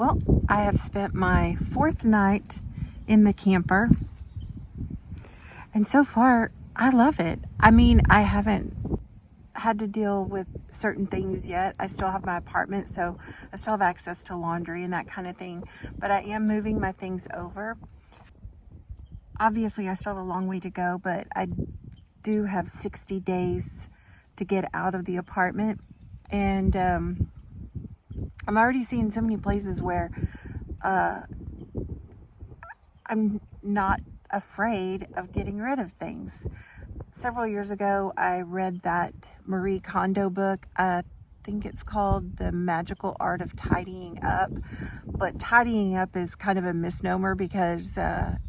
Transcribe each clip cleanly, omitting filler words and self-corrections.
Well, I have spent my fourth night in the camper, and so far I love it. I mean, I haven't had to deal with certain things yet. I still have my apartment, so I still have access to laundry and that kind of thing, but I am moving my things over. Obviously, I still have a long way to go, but I do have 60 days to get out of the apartment, and I'm already seeing so many places where I'm not afraid of getting rid of things. Several years ago, I read that Marie Kondo book. I think it's called The Magical Art of Tidying Up. But tidying up is kind of a misnomer because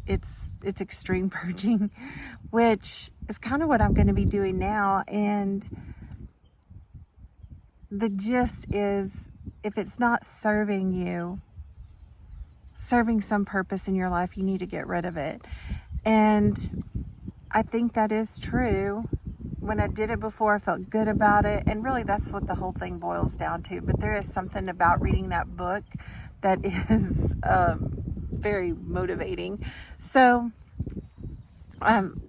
it's extreme purging, which is kind of what I'm going to be doing now. And the gist is, if it's not serving you, serving some purpose in your life, you need to get rid of it. And I think that is true. When I did it before, I felt good about it. And really, that's what the whole thing boils down to. But there is something about reading that book that is very motivating. So I'm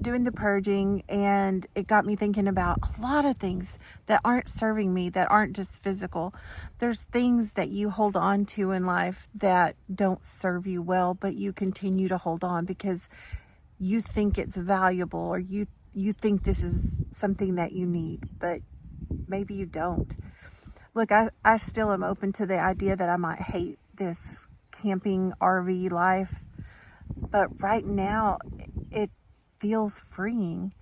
doing the purging, and it got me thinking about a lot of things that aren't serving me, that aren't just physical. There's things that you hold on to in life that don't serve you well, but you continue to hold on because you think it's valuable, or you think this is something that you need, but maybe you don't. Look, I still am open to the idea that I might hate this camping RV life, but right now it feels freeing.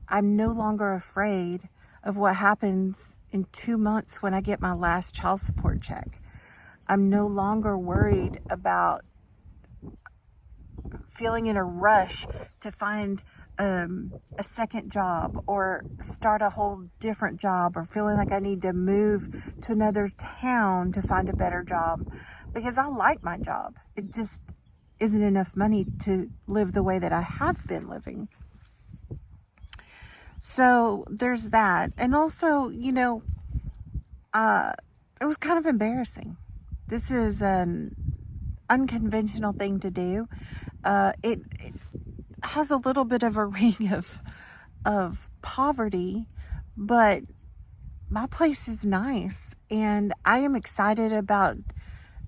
I'm no longer afraid of what happens in 2 months when I get my last child support check. I'm no longer worried about feeling in a rush to find a second job or start a whole different job, or feeling like I need to move to another town to find a better job, because I like my job. It just isn't enough money to live the way that I have been living. So there's that. And also, it was kind of embarrassing. This is an unconventional thing to do. It has a little bit of a ring of poverty, but my place is nice, and I am excited about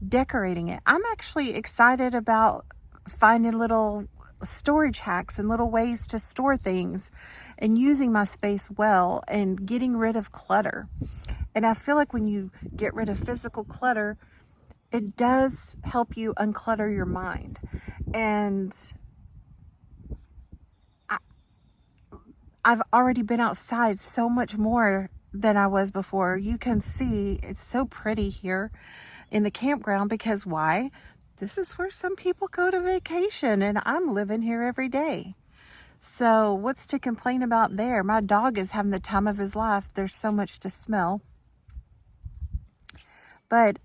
decorating it. I'm actually excited about finding little storage hacks and little ways to store things and using my space well and getting rid of clutter. And I feel like when you get rid of physical clutter, it does help you unclutter your mind. And I've already been outside so much more than I was before. You can see it's so pretty here in the campground, because why? This is where some people go to vacation, and I'm living here every day. So what's to complain about there? My dog is having the time of his life. There's so much to smell. But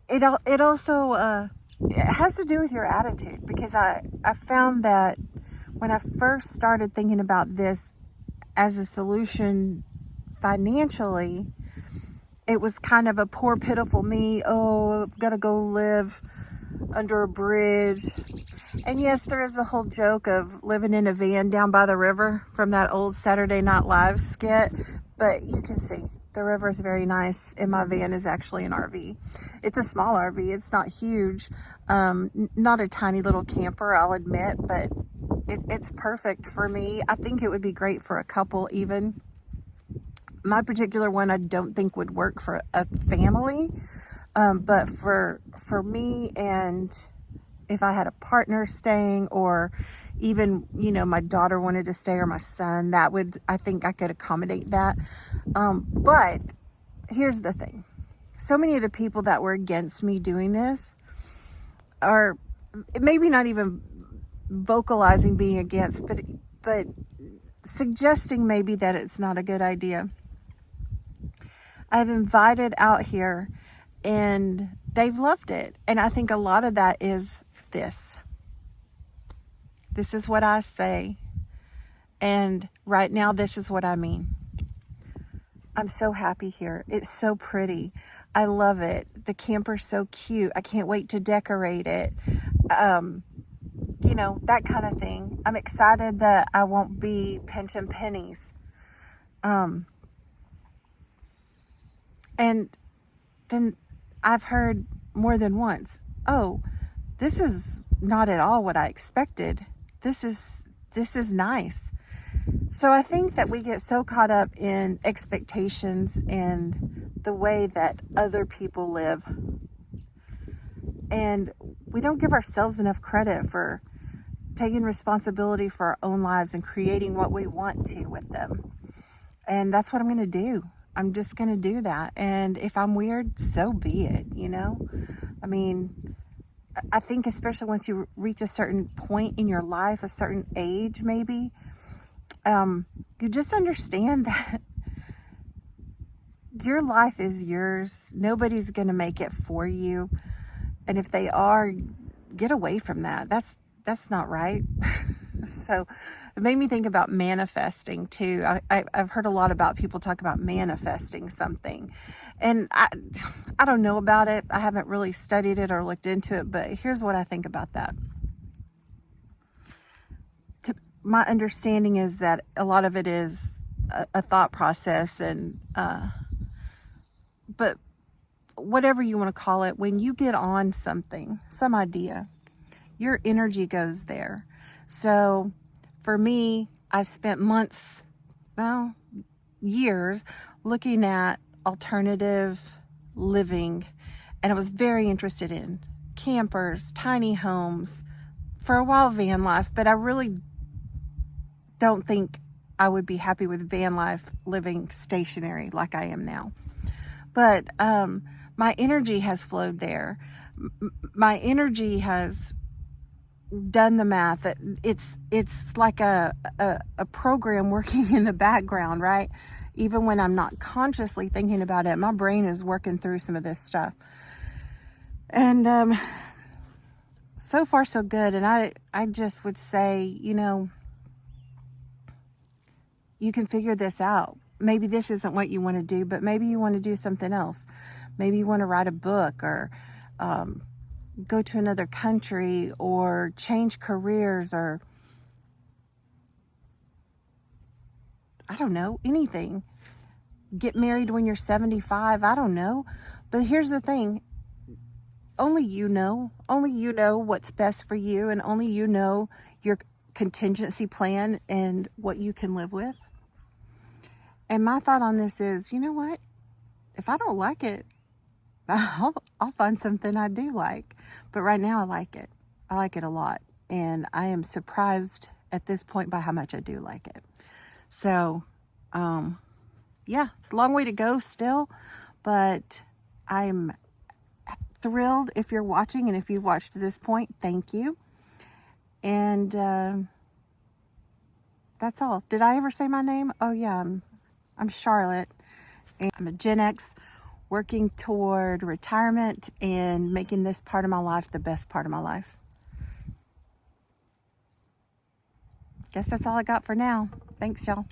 it also it has to do with your attitude, because I found that when I first started thinking about this as a solution financially, it was kind of a poor, pitiful me. Oh, I've got to go live under a bridge. And yes, there is a whole joke of living in a van down by the river from that old Saturday Night Live skit. But you can see the river is very nice, and my van is actually an RV. It's a small RV. It's not huge. Not a tiny little camper, I'll admit, but it's perfect for me. I think it would be great for a couple even. My particular one I don't think would work for a family, but for me, and if I had a partner staying, or even, my daughter wanted to stay, or my son, I think I could accommodate that. But here's the thing. So many of the people that were against me doing this are maybe not even vocalizing being against, but suggesting maybe that it's not a good idea. I've invited out here, and they've loved it. And I think a lot of that is this. This is what I say. And right now, this is what I mean. I'm so happy here. It's so pretty. I love it. The camper's so cute. I can't wait to decorate it. That kind of thing. I'm excited that I won't be pinching pennies. And then I've heard more than once, oh, this is not at all what I expected. This is nice. So I think that we get so caught up in expectations and the way that other people live. And we don't give ourselves enough credit for taking responsibility for our own lives and creating what we want to with them. And that's what I'm going to do. I'm just going to do that. And if I'm weird, so be it, I mean, I think especially once you reach a certain point in your life, a certain age maybe, you just understand that your life is yours. Nobody's going to make it for you. And if they are, get away from that. That's not right. So it made me think about manifesting too. I've heard a lot about people talk about manifesting something. And I don't know about it. I haven't really studied it or looked into it, but here's what I think about that. My understanding is that a lot of it is a thought process, and but whatever you want to call it, when you get on something, some idea, your energy goes there. So for me, I've spent months, years, looking at alternative living, and I was very interested in campers, tiny homes, for a while van life, but I really don't think I would be happy with van life living stationary like I am now. But my energy has flowed there. My energy has done the math. That it's like a program working in the background, right? Even when I'm not consciously thinking about it, my brain is working through some of this stuff. And so far so good. And I just would say, you can figure this out. Maybe this isn't what you want to do, but maybe you want to do something else. Maybe you want to write a book, or go to another country, or change careers, or I don't know, anything. Get married when you're 75. I don't know. But here's the thing. Only you know what's best for you, and only you know your contingency plan and what you can live with. And my thought on this is, you know what? If I don't like it, I'll find something I do like. But right now I like it. I like it a lot. And I am surprised at this point by how much I do like it. So, yeah, it's a long way to go still, but I'm thrilled if you're watching, and if you've watched to this point, thank you. And that's all. Did I ever say my name? Oh yeah, I'm Charlotte, and I'm a Gen X working toward retirement and making this part of my life the best part of my life. Guess that's all I got for now. Thanks, y'all.